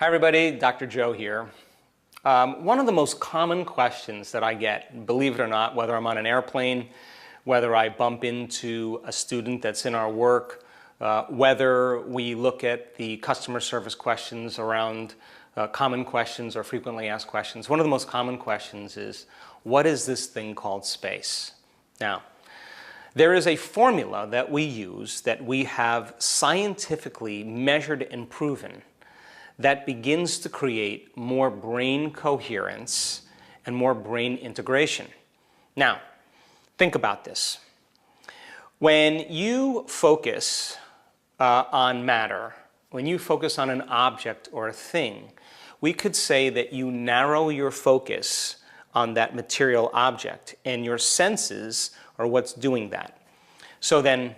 Hi everybody, Dr. Joe here. One of the most common questions that I get, believe it or not, whether I'm on an airplane, whether I bump into a student that's in our work, whether we look at the customer service questions around common questions or frequently asked questions, one of the most common questions is, what is this thing called space? Now, there is a formula that we use that we have scientifically measured and proven that begins to create more brain coherence and more brain integration. Now, think about this. When you focus on matter, when you focus on an object or a thing, we could say that you narrow your focus on that material object, and your senses are what's doing that. So then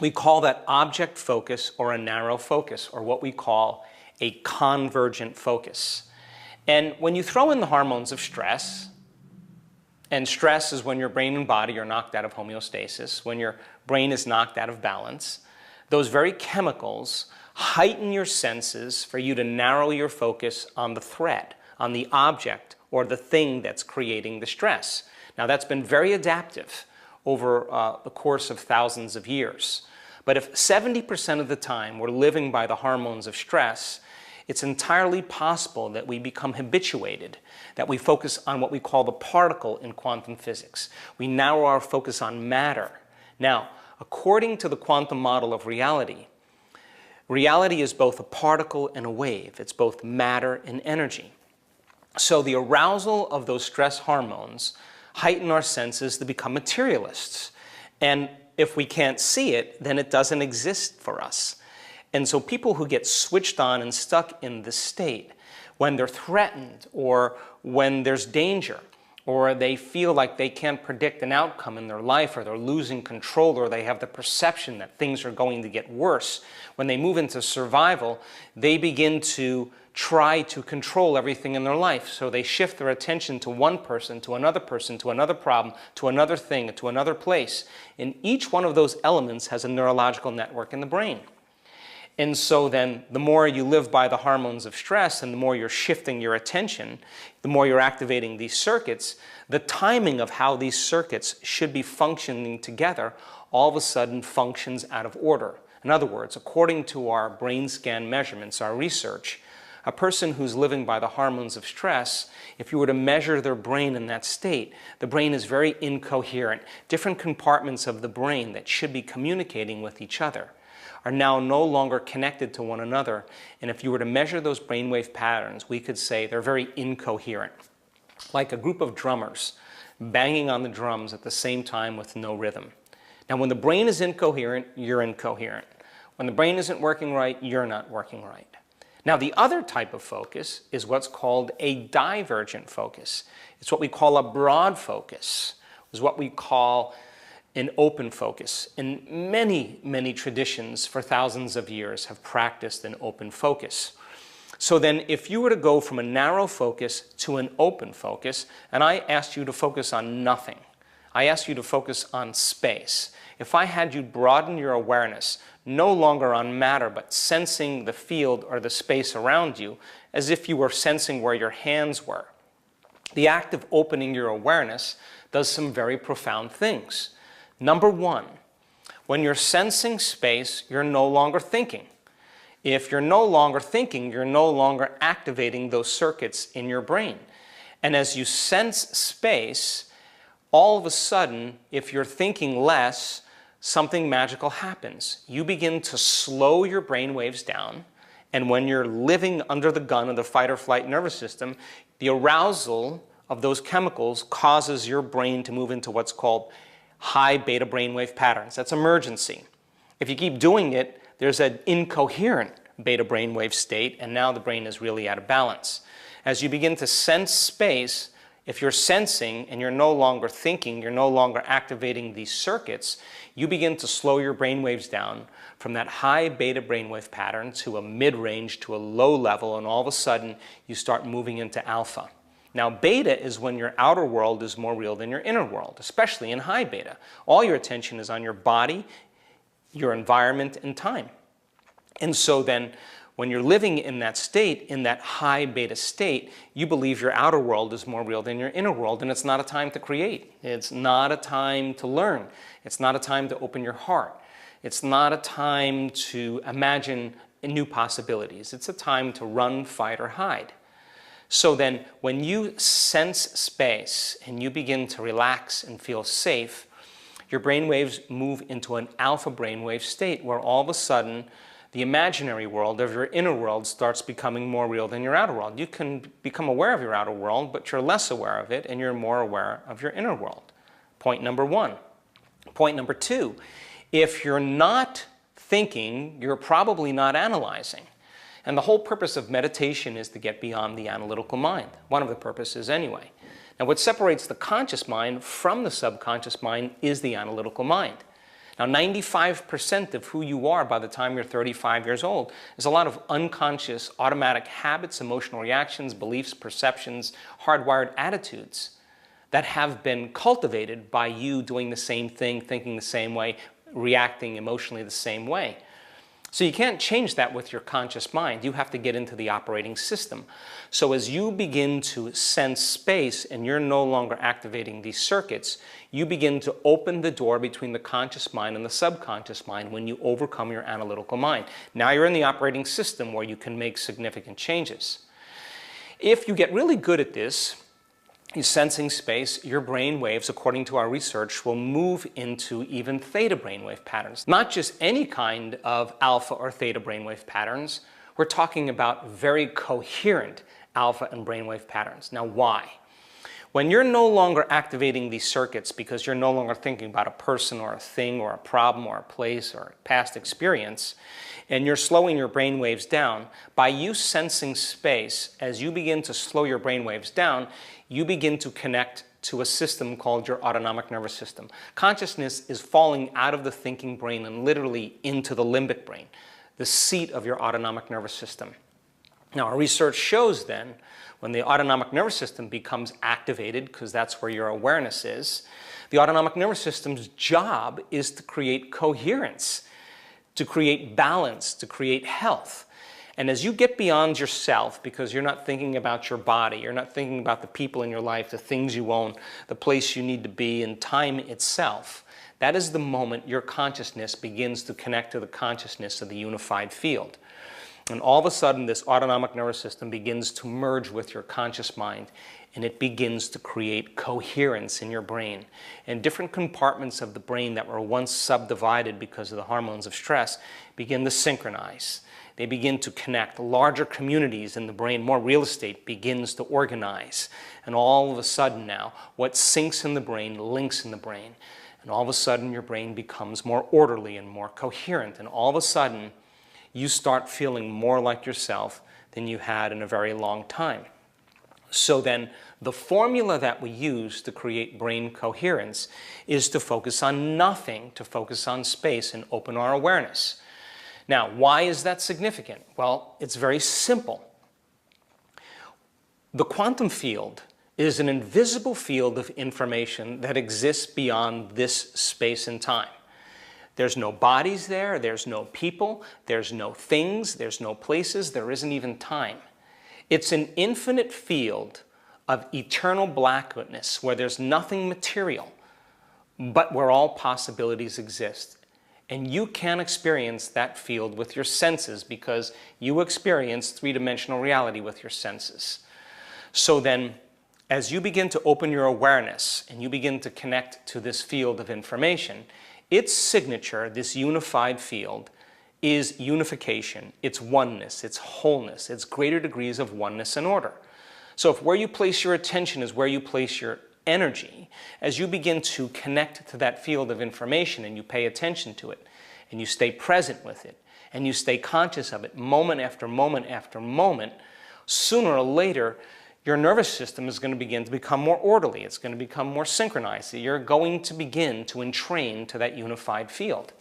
we call that object focus or a narrow focus, or what we call a convergent focus. And when you throw in the hormones of stress, and stress is when your brain and body are knocked out of homeostasis, when your brain is knocked out of balance, those very chemicals heighten your senses for you to narrow your focus on the threat, on the object or the thing that's creating the stress. Now that's been very adaptive over the course of thousands of years. But if 70% of the time we're living by the hormones of stress, it's entirely possible that we become habituated, that we focus on what we call the particle in quantum physics. We narrow our focus on matter. Now, according to the quantum model of reality, reality is both a particle and a wave. It's both matter and energy. So the arousal of those stress hormones heighten our senses to become materialists. And if we can't see it, then it doesn't exist for us. And so people who get switched on and stuck in this state, when they're threatened or when there's danger, or they feel like they can't predict an outcome in their life, or they're losing control, or they have the perception that things are going to get worse, when they move into survival, they begin to try to control everything in their life. So they shift their attention to one person, to another problem, to another thing, to another place. And each one of those elements has a neurological network in the brain. And so then the more you live by the hormones of stress and the more you're shifting your attention, the more you're activating these circuits, the timing of how these circuits should be functioning together all of a sudden functions out of order. In other words, according to our brain scan measurements, our research, a person who's living by the hormones of stress, if you were to measure their brain in that state, the brain is very incoherent. Different compartments of the brain that should be communicating with each other are now no longer connected to one another. And if you were to measure those brainwave patterns, we could say they're very incoherent. Like a group of drummers banging on the drums at the same time with no rhythm. Now when the brain is incoherent, you're incoherent. When the brain isn't working right, you're not working right. Now the other type of focus is what's called a divergent focus. It's what we call a broad focus. It's what we call an open focus. And many traditions for thousands of years have practiced an open focus. So then if you were to go from a narrow focus to an open focus, and I asked you to focus on nothing, I asked you to focus on space. If I had you broaden your awareness, no longer on matter, but sensing the field or the space around you, as if you were sensing where your hands were, the act of opening your awareness does some very profound things. Number one, when you're sensing space, you're no longer thinking. If you're no longer thinking, you're no longer activating those circuits in your brain. And as you sense space, all of a sudden, if you're thinking less, something magical happens. You begin to slow your brain waves down, and when you're living under the gun of the fight or flight nervous system, the arousal of those chemicals causes your brain to move into what's called high beta brainwave patterns. That's emergency. If you keep doing it, there's an incoherent beta brainwave state, and now the brain is really out of balance. As you begin to sense space, if you're sensing and you're no longer thinking, you're no longer activating these circuits, you begin to slow your brain waves down from that high beta brainwave pattern to a mid-range to a low level, and all of a sudden you start moving into alpha. Now beta is when your outer world is more real than your inner world, especially in high beta. All your attention is on your body, your environment, and time. And so then When you're living in that state, in that high beta state, you believe your outer world is more real than your inner world, and it's not a time to create. It's not a time to learn. It's not a time to open your heart. It's not a time to imagine new possibilities. It's a time to run, fight, or hide. So then, when you sense space and you begin to relax and feel safe, your brain waves move into an alpha brainwave state where all of a sudden the imaginary world of your inner world starts becoming more real than your outer world. You can become aware of your outer world, but you're less aware of it and you're more aware of your inner world. Point number one. Point number two, if you're not thinking, you're probably not analyzing. And the whole purpose of meditation is to get beyond the analytical mind. One of the purposes anyway. Now what separates the conscious mind from the subconscious mind is the analytical mind. Now 95% of who you are by the time you're 35 years old is a lot of unconscious automatic habits, emotional reactions, beliefs, perceptions, hardwired attitudes that have been cultivated by you doing the same thing, thinking the same way, reacting emotionally the same way. So you can't change that with your conscious mind. You have to get into the operating system. So as you begin to sense space and you're no longer activating these circuits, you begin to open the door between the conscious mind and the subconscious mind when you overcome your analytical mind. Now you're in the operating system where you can make significant changes. If you get really good at this, sensing space, your brain waves, according to our research, will move into even theta brainwave patterns. Not just any kind of alpha or theta brainwave patterns. We're talking about very coherent alpha and brainwave patterns. Now, why? When you're no longer activating these circuits because you're no longer thinking about a person or a thing or a problem or a place or a past experience, and you're slowing your brain waves down, by you sensing space, as you begin to slow your brain waves down, you begin to connect to a system called your autonomic nervous system. Consciousness is falling out of the thinking brain and literally into the limbic brain, the seat of your autonomic nervous system. Now, our research shows then, when the autonomic nervous system becomes activated, because that's where your awareness is, the autonomic nervous system's job is to create coherence, to create balance, to create health. And as you get beyond yourself, because you're not thinking about your body, you're not thinking about the people in your life, the things you own, the place you need to be, and time itself, that is the moment your consciousness begins to connect to the consciousness of the unified field. And all of a sudden, this autonomic nervous system begins to merge with your conscious mind, and it begins to create coherence in your brain. And different compartments of the brain that were once subdivided because of the hormones of stress begin to synchronize. They begin to connect. Larger communities in the brain, more real estate begins to organize. And all of a sudden now, what syncs in the brain links in the brain. And all of a sudden, your brain becomes more orderly and more coherent. And all of a sudden, you start feeling more like yourself than you had in a very long time. So then, the formula that we use to create brain coherence is to focus on nothing, to focus on space and open our awareness. Now, why is that significant? Well, it's very simple. The quantum field is an invisible field of information that exists beyond this space and time. There's no bodies there, there's no people, there's no things, there's no places, there isn't even time. It's an infinite field of eternal blackness where there's nothing material, but where all possibilities exist. And you can experience that field with your senses because you experience three-dimensional reality with your senses. So then, as you begin to open your awareness and you begin to connect to this field of information, its signature, this unified field, is unification, it's oneness, it's wholeness, it's greater degrees of oneness and order. So if where you place your attention is where you place your energy, as you begin to connect to that field of information and you pay attention to it, and you stay present with it, and you stay conscious of it moment after moment after moment, sooner or later, your nervous system is going to begin to become more orderly. It's going to become more synchronized. You're going to begin to entrain to that unified field.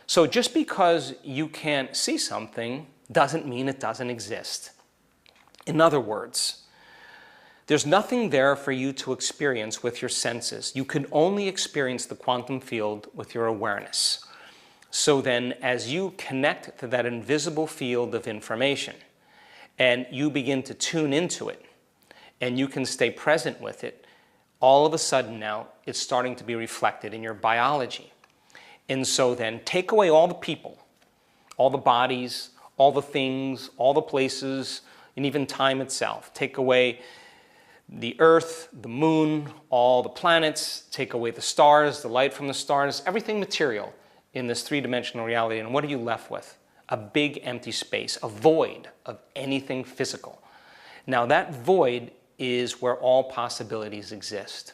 So just because you can't see something doesn't mean it doesn't exist. In other words, there's nothing there for you to experience with your senses. You can only experience the quantum field with your awareness. So then, as you connect to that invisible field of information, and you begin to tune into it, and you can stay present with it, all of a sudden now, it's starting to be reflected in your biology. And so then, take away all the people, all the bodies, all the things, all the places, and even time itself. Take away the earth, the moon, all the planets, take away the stars, the light from the stars, everything material in this three-dimensional reality. And what are you left with? A big empty space, a void of anything physical. Now that void is where all possibilities exist.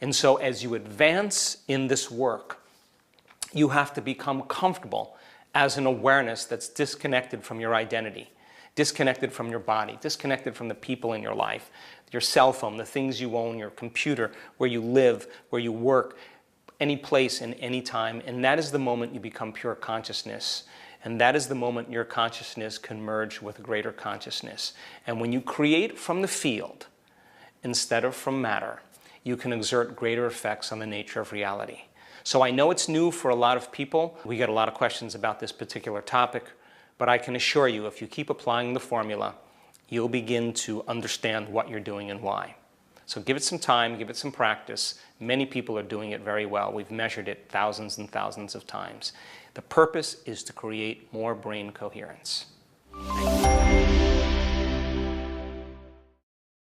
And so as you advance in this work, you have to become comfortable as an awareness that's disconnected from your identity, disconnected from your body, disconnected from the people in your life, your cell phone, the things you own, your computer, where you live, where you work, any place and any time. And that is the moment you become pure consciousness. And that is the moment your consciousness can merge with greater consciousness. And when you create from the field instead of from matter, you can exert greater effects on the nature of reality. So I know it's new for a lot of people. We get a lot of questions about this particular topic, but I can assure you, if you keep applying the formula, you'll begin to understand what you're doing and why. So give it some time, give it some practice. Many people are doing it very well. We've measured it thousands and thousands of times. The purpose is to create more brain coherence. Thank you.